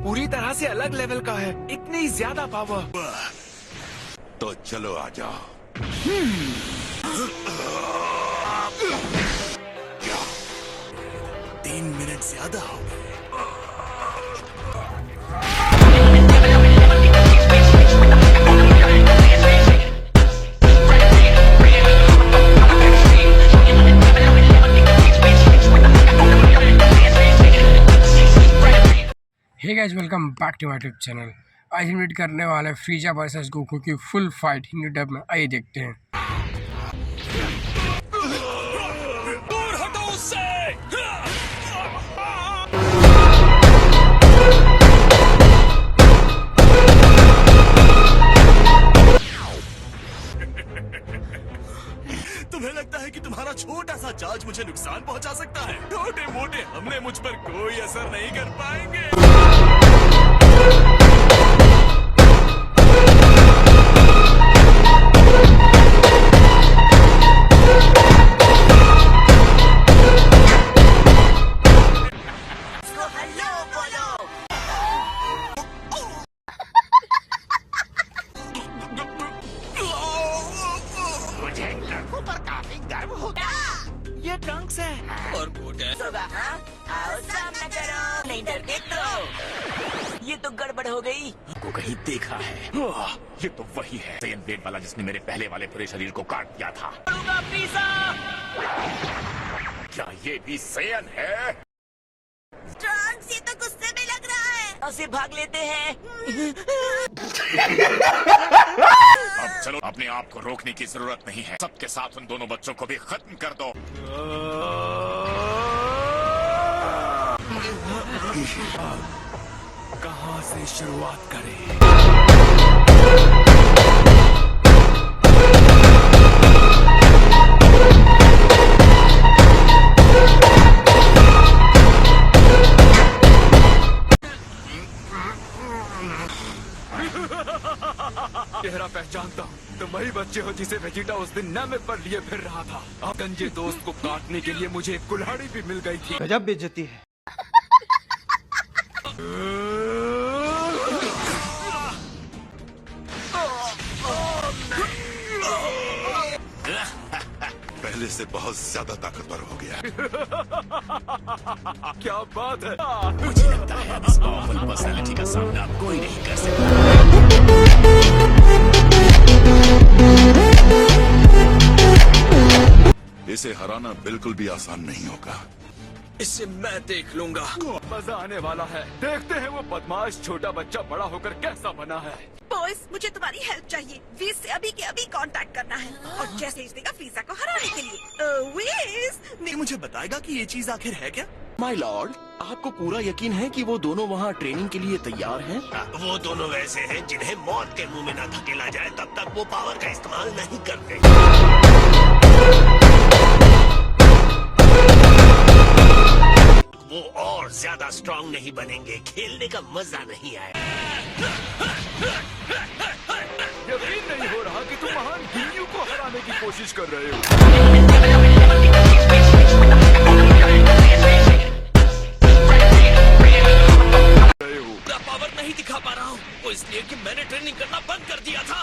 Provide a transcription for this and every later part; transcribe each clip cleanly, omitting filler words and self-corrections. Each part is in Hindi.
पूरी तरह से अलग लेवल का है, इतनी ज्यादा पावर। तो चलो आ जाओ। क्या 3 मिनट ज्यादा हो गए। Hey guys, welcome back to my YouTube channel. आज हम रीड करने वाले हैं फ्रीजा वर्सेस गोकू की फुल फाइट हिंदी डब में। आइए देखते हैं। दूर हटो उससे। तुम्हें लगता है कि तुम्हारा छोटा सा चार्ज मुझे नुकसान पहुंचा सकता है? छोटे मोटे हमले मुझ पर कोई असर नहीं कर पाएंगे। ये ट्रंक्स है और कोट है। आओ सामना करो, नहीं डरते तो। ये तो गड़बड़ हो गई। को कहीं देखा है। ये तो वही है सेयन ब्लेड वाला जिसने मेरे पहले वाले पूरे शरीर को काट दिया था। क्या ये भी सेयन है? ट्रंक्स, ये तो गुस्से में लग रहा है। उसे भाग लेते हैं। अब चलो, अपने आप को रोकने की जरूरत नहीं है। सबके साथ उन दोनों बच्चों को भी खत्म कर दो। कहाँ से शुरुआत करें? चेहरा पहचानता हूँ। तुम वही बच्चे हो जिसे वेजिटा उस दिन नामे पर लिए फिर रहा था। अब गंजे दोस्त को काटने के लिए मुझे एक कुल्हाड़ी भी मिल गई थी। गजब बेइज्जती है। पहले से बहुत ज्यादा ताकतवर हो गया। क्या बात है। मुझे लगता है इस पावरफुल पर्सनालिटी का सामना कोई नहीं कर सकता। इसे हराना बिल्कुल भी आसान नहीं होगा। इसे मैं देख लूंगा। मजा आने वाला है। देखते हैं वो बदमाश छोटा बच्चा बड़ा होकर कैसा बना है। बॉयज, मुझे तुम्हारी हेल्प चाहिए। वीज से अभी के अभी कांटेक्ट करना है और जैसे इस देगा फ्रीजा को हराने के लिए। वीज, मुझे बताएगा कि ये चीज आखिर है क्या? माय लॉर्ड, आपको पूरा यकीन है कि वो दोनों वहाँ ट्रेनिंग के लिए तैयार हैं? वो दोनों वैसे हैं जिन्हें मौत के मुंह में न धकेला जाए तब तक वो पावर का इस्तेमाल नहीं करते। वो और ज्यादा स्ट्रांग नहीं बनेंगे, खेलने का मजा नहीं आएगा। यकीन नहीं हो रहा कि तुम महान गिन्यू को हराने की कोशिश कर रहे हो। पावर नहीं दिखा पा रहा हूँ, वो इसलिए कि मैंने ट्रेनिंग करना बंद कर दिया था।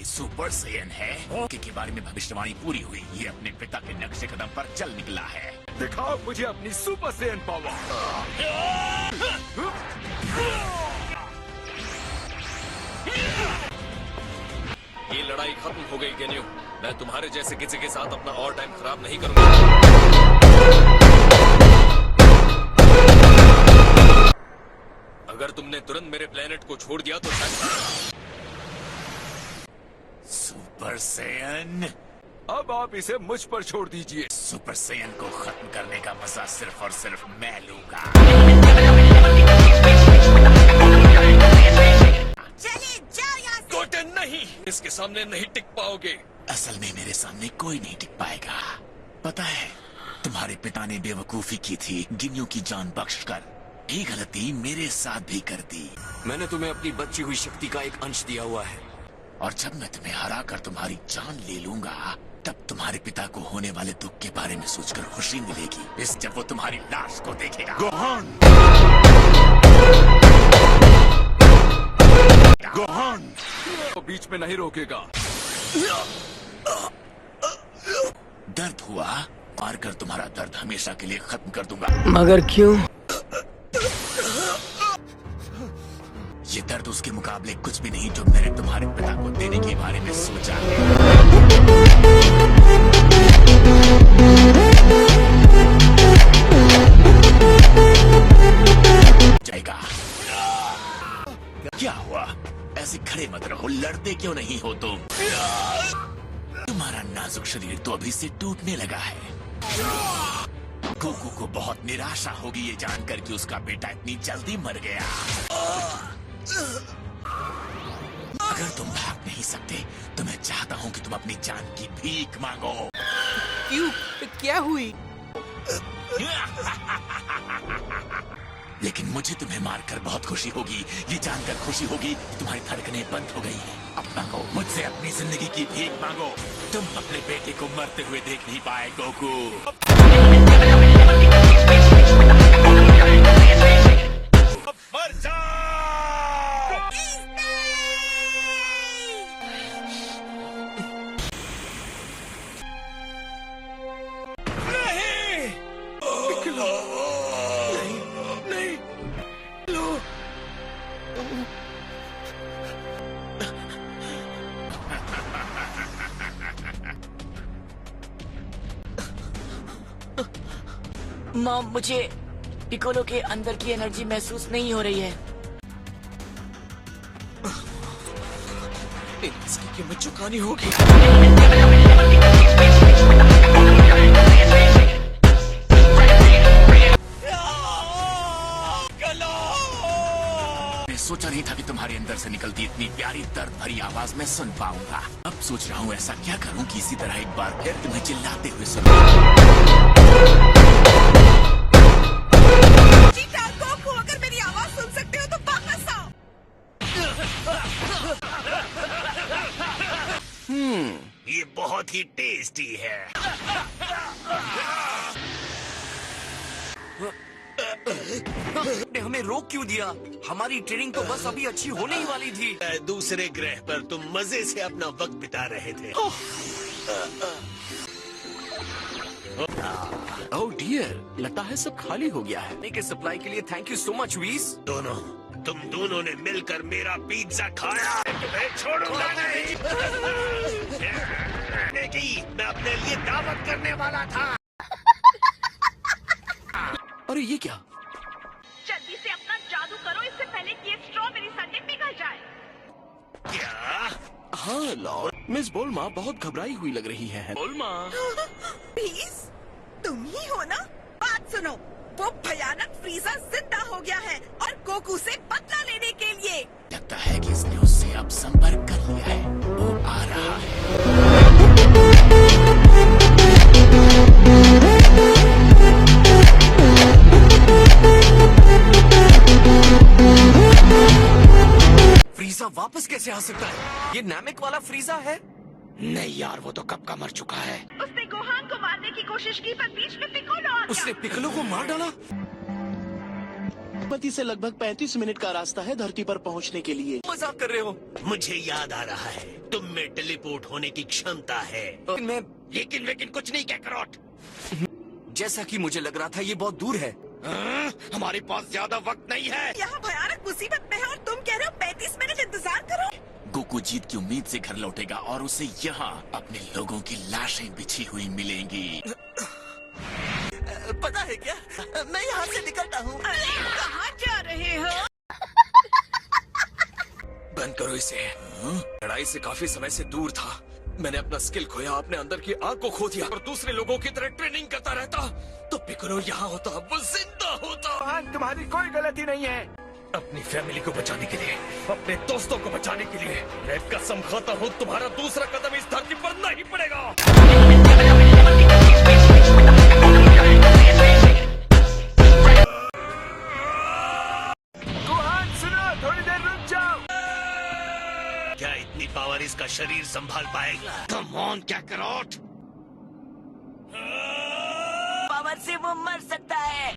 सुपर सेयन है के बारे में भविष्यवाणी पूरी हुई। ये अपने पिता के नक्शे कदम पर चल निकला है। दिखाओ मुझे अपनी सुपर सेयन पावर। ये लड़ाई खत्म हो गई गेन्यू। मैं तुम्हारे जैसे किसी के साथ अपना और टाइम खराब नहीं करूंगा। अगर तुमने तुरंत मेरे प्लेनेट को छोड़ दिया तो शायद। सुपर सेयन, अब आप इसे मुझ पर छोड़ दीजिए। सुपर सेयन को खत्म करने का मजा सिर्फ और सिर्फ मैं लूंगा। चलिए जाओ यहाँ से। गोटेन नहीं, इसके सामने नहीं टिक पाओगे। असल में मेरे सामने कोई नहीं टिक पाएगा। पता है, तुम्हारे पिता ने बेवकूफी की थी गिनियों की जान बख्शकर। ये गलती मेरे साथ भी कर दी। मैंने तुम्हें अपनी बची हुई शक्ति का एक अंश दिया हुआ है। और जब मैं तुम्हें हरा कर तुम्हारी जान ले लूंगा, तब तुम्हारे पिता को होने वाले दुख के बारे में सोचकर खुशी मिलेगी। इस जब वो तुम्हारी लाश को देखेगा। गोहान, गोहान, तो बीच में नहीं रोकेगा। दर्द हुआ, मारकर तुम्हारा दर्द हमेशा के लिए खत्म कर दूंगा। मगर क्यों? ये दर्द उसके मुकाबले कुछ भी नहीं जो मैंने तुम्हारे पिता को देने के बारे में सोचा है। जाएगा। क्या हुआ? ऐसे खड़े मत रहो, लड़ते क्यों नहीं हो तुम? तुम्हारा नाजुक शरीर तो अभी से टूटने लगा है। गोकू को बहुत निराशा होगी ये जानकर कि उसका बेटा इतनी जल्दी मर गया। अगर तुम भाग नहीं सकते तो मैं चाहता हूँ कि तुम अपनी जान की भीख मांगो। क्यों? क्या हुई? लेकिन मुझे तुम्हें मारकर बहुत खुशी होगी। ये जानकर खुशी होगी कि तुम्हारी धड़कनें बंद हो गई हैं। अब मांगो मुझसे अपनी जिंदगी की भीख मांगो। तुम अपने बेटे को मरते हुए देख नहीं पाए गोकू। मर जा! मॉम, मुझे पिकोलो के अंदर की एनर्जी महसूस नहीं हो रही है। इसकी कीमत चुकानी होगी। मैं सोचा नहीं था कि तुम्हारे अंदर से निकलती इतनी प्यारी दर्द भरी आवाज मैं सुन पाऊंगा। अब सोच रहा हूँ ऐसा क्या करूँ कि इसी तरह एक बार फिर तुम्हें चिल्लाते हुए सुनूं। गोकू, अगर मेरी आवाज सुन सकते हो तो वापस आओ। ये बहुत ही टेस्टी है। ने हमें रोक क्यों दिया? हमारी ट्रेनिंग तो बस अभी अच्छी होने ही वाली थी। दूसरे ग्रह पर तुम मजे से अपना वक्त बिता रहे थे। ओह डियर, लगता है सब खाली हो गया है। के सप्लाई के लिए थैंक यू सो मच वीस। तुम दोनों ने मिलकर मेरा पिज्जा खाया है, तुम्हें छोड़ूंगा नहीं। मैं अपने लिए दावत करने वाला था। अरे ये क्या? जल्दी से अपना जादू करो, इससे पहले कि ये स्ट्रॉबेरी संडे पिघल जाए। क्या? हाँ लॉर्ड, मिस बोल्मा बहुत घबराई हुई लग रही है। बोल्मा, प्लीज, तुम ही हो ना? बात सुनो, वो भयानक फ्रीजा जिंदा हो गया है और गोकू से बदला लेने के लिए। लगता है कि इसने उससे अब संपर्क कर लिया है। वो आ रहा है। फ्रीजा वापस कैसे आ सकता है? ये नामिक वाला फ्रीजा है? नहीं यार, वो तो कब का मर चुका है। उसने गोहान को मारने की कोशिश की पर बीच में पिकोलो आ गया। उसने पिकलो को मार डाला? पति से लगभग 35 मिनट का रास्ता है धरती पर पहुंचने के लिए। मजाक कर रहे हो? मुझे याद आ रहा है, तुम में टेलीपोर्ट होने की क्षमता है। मैं लेकिन कुछ नहीं कैकरोट। जैसा कि मुझे लग रहा था ये बहुत दूर है। हमारे पास ज्यादा वक्त नहीं है। यहाँ भयानक मुसीबत में है और तुम कह रहे हो 35 मिनट इंतजार करो। गोकू जीत की उम्मीद से घर लौटेगा और उसे यहाँ अपने लोगों की लाशें बिछी हुई मिलेंगी। पता है क्या, मैं यहाँ से निकलता हूँ। कहाँ जा रहे हो? बंद करो इसे। लड़ाई से काफी समय से दूर था। मैंने अपना स्किल खोया, अपने अंदर की आग को खो दिया और दूसरे लोगों की तरह ट्रेनिंग करता रहता तो पिकोलो यहाँ होता, वो जिंदा होता। तुम्हारी कोई गलती नहीं है। अपनी फैमिली को बचाने के लिए, अपने दोस्तों को बचाने के लिए मैं कसम खाता हूँ तुम्हारा दूसरा कदम इस धरती पर नहीं पड़ेगा। गोहान सुनो, थोड़ी देर रुक जाओ। क्या इतनी पावर इसका शरीर संभाल पाएगा? Come on कैकरॉट। पावर से वो मर सकता है।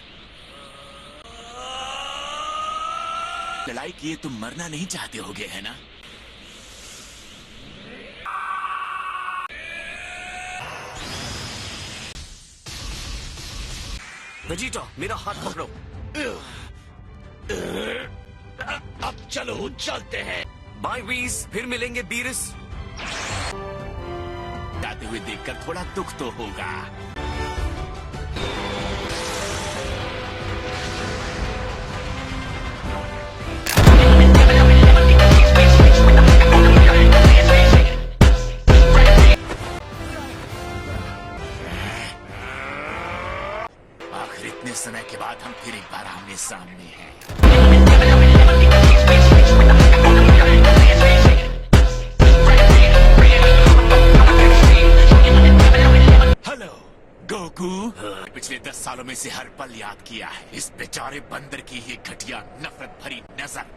लड़ाई किए तुम मरना नहीं चाहते होगे, है ना? वेजिटा, मेरा हाथ पकड़ो। अब चलो चलते हैं। बाय वीज, फिर मिलेंगे बीरिस। जाते हुए देखकर थोड़ा दुख तो होगा। आखिर इतने समय के बाद हम फिर एक बार आमने सामने हैं। Hello Goku. पिछले 10 सालों में से हर पल याद किया है इस बेचारे बंदर की ये घटिया नफरत भरी नजर।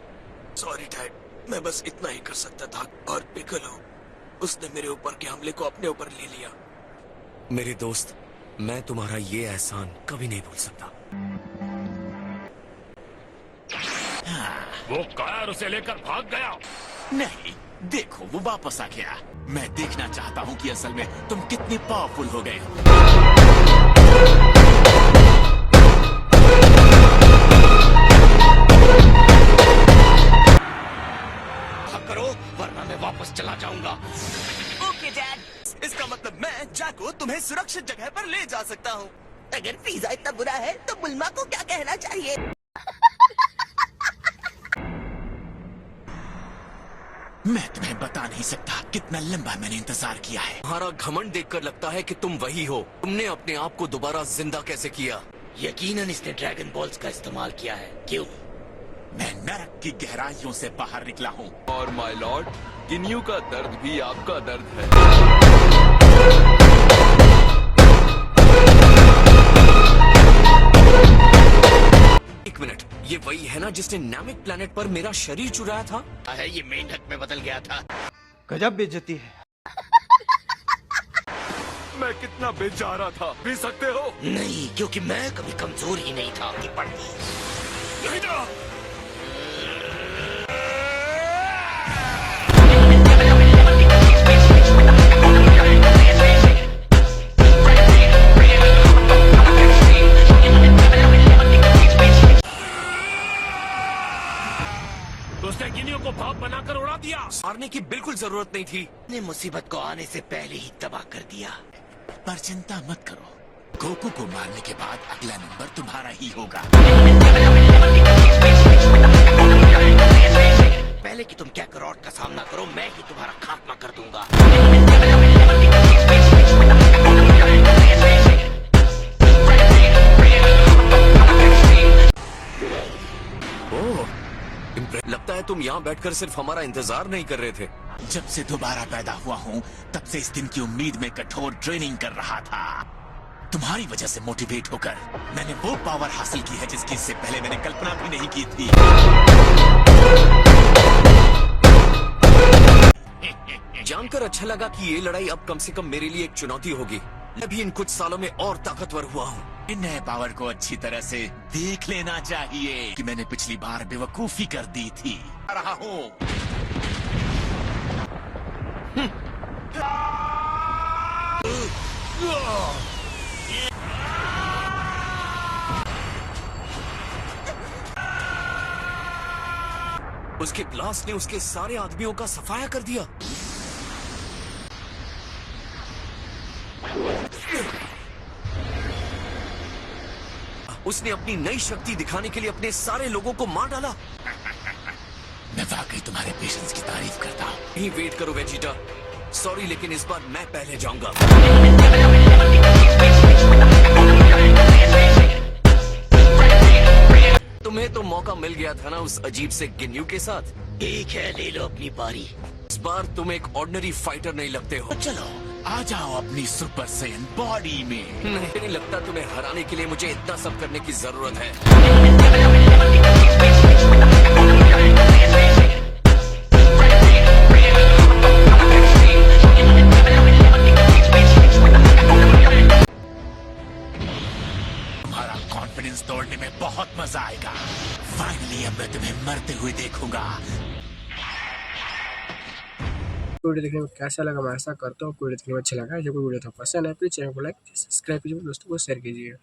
सॉरी डैड, मैं बस इतना ही कर सकता था। और पिकलो, उसने मेरे ऊपर के हमले को अपने ऊपर ले लिया। मेरे दोस्त, मैं तुम्हारा ये एहसान कभी नहीं भूल सकता। वो कार उसे लेकर भाग गया। नहीं, देखो वो वापस आ गया। मैं देखना चाहता हूँ कि असल में तुम कितने पावरफुल हो गए हो। करो वरना मैं वापस चला जाऊंगा। Okay dad. इसका मतलब मैं जैको तुम्हें सुरक्षित जगह पर ले जा सकता हूँ। अगर पिज्जा इतना बुरा है तो बुल्मा को क्या कहना चाहिए? मैं तुम्हें बता नहीं सकता कितना लंबा मैंने इंतजार किया है। तुम्हारा घमंड देखकर लगता है कि तुम वही हो। तुमने अपने आप को दोबारा जिंदा कैसे किया? यकीनन इसने ड्रैगन बॉल्स का इस्तेमाल किया है। क्यों? मैं नरक की गहराइयों से बाहर निकला हूँ। और माय लॉर्ड, गिनियो का दर्द भी आपका दर्द है। एक मिनट, ये वही है ना जिसने नामिक प्लेनेट पर मेरा शरीर चुराया था? है ये मेंढक में बदल गया था। गजब बेइज्जती है। मैं कितना बेचारा था, पी सकते हो? नहीं, क्योंकि मैं कभी कमजोर ही नहीं था। पड़ती नहीं था। उसने गिनियों को भाप बनाकर उड़ा दिया। मारने की बिल्कुल जरूरत नहीं थी। ने मुसीबत को आने से पहले ही तबाह कर दिया। पर चिंता मत करो, गोकू को मारने के बाद अगला नंबर तुम्हारा ही होगा। पहले कि तुम कैकरॉट का सामना करो, मैं ही तुम्हारा खात्मा कर दूंगा। लगता है तुम यहाँ बैठकर सिर्फ हमारा इंतजार नहीं कर रहे थे। जब से दोबारा पैदा हुआ हूँ, तब से इस दिन की उम्मीद में कठोर ट्रेनिंग कर रहा था। तुम्हारी वजह से मोटिवेट होकर मैंने वो पावर हासिल की है जिसकी इससे पहले मैंने कल्पना भी नहीं की थी। जानकर अच्छा लगा कि ये लड़ाई अब कम से कम मेरे लिए एक चुनौती होगी। मैं भी इन कुछ सालों में और ताकतवर हुआ हूँ। इन नए पावर को अच्छी तरह से देख लेना चाहिए कि मैंने पिछली बार बेवकूफी कर दी थी। आ रहा हूँ। उसके ब्लास्ट ने उसके सारे आदमियों का सफाया कर दिया। उसने अपनी नई शक्ति दिखाने के लिए अपने सारे लोगों को मार डाला। मैं वाकई तुम्हारे पेशेंस की तारीफ करता हूँ। नहीं, वेट करो वेजिटा। सॉरी, लेकिन इस बार मैं पहले जाऊंगा। तुम्हें तो मौका मिल गया था ना उस अजीब से गिन्यू के साथ। ठीक है, ले लो अपनी पारी। इस बार तुम एक ऑर्डिनरी फाइटर नहीं लगते हो। चलो आ जाओ अपनी सुपर सैयन बॉडी में। नहीं लगता तुम्हें हराने के लिए मुझे इतना सब करने की जरूरत है। तुम्हारा कॉन्फिडेंस तोड़ने में बहुत मजा आएगा। फाइनली अब मैं तुम्हें मरते हुए देखूंगा। वीडियो देखने में कैसा लगा मैं ऐसा करता हूँ। वीडियो देखने में अच्छा लगा, जब वीडियो तो पसंद है प्लीज चैनल को लाइक सब्सक्राइब कीजिए, दोस्तों को शेयर कीजिए।